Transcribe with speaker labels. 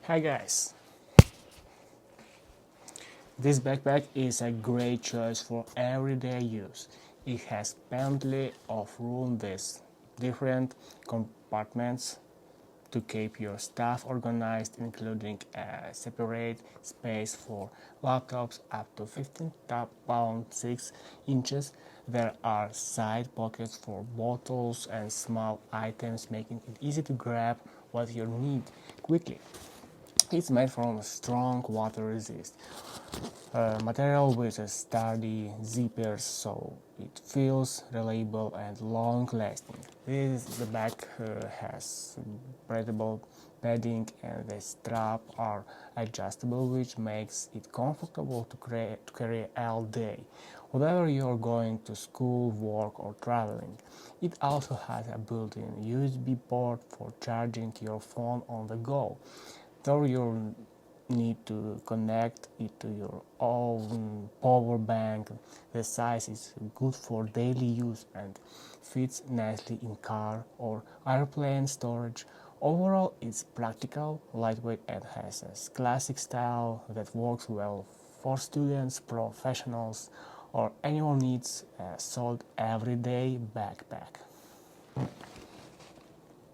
Speaker 1: Hi guys, this backpack is a great choice for everyday use. It has plenty of room with different compartments to keep your stuff organized, including a separate space for laptops up to 15 pounds 6 inches. There are side pockets for bottles and small items, making it easy to grab what you need quickly. It's made from strong water resist material with a sturdy zippers so it feels reliable and long lasting. The back has breathable padding and the straps are adjustable, which makes it comfortable to carry all day, whether you're going to school, work or traveling. It also has a built-in USB port for charging your phone on the go, though you need to connect it to your own power bank. The size is good for daily use and fits nicely in car or airplane storage. Overall, it's practical, lightweight, and has a classic style that works well for students, professionals, or anyone needs a solid everyday backpack.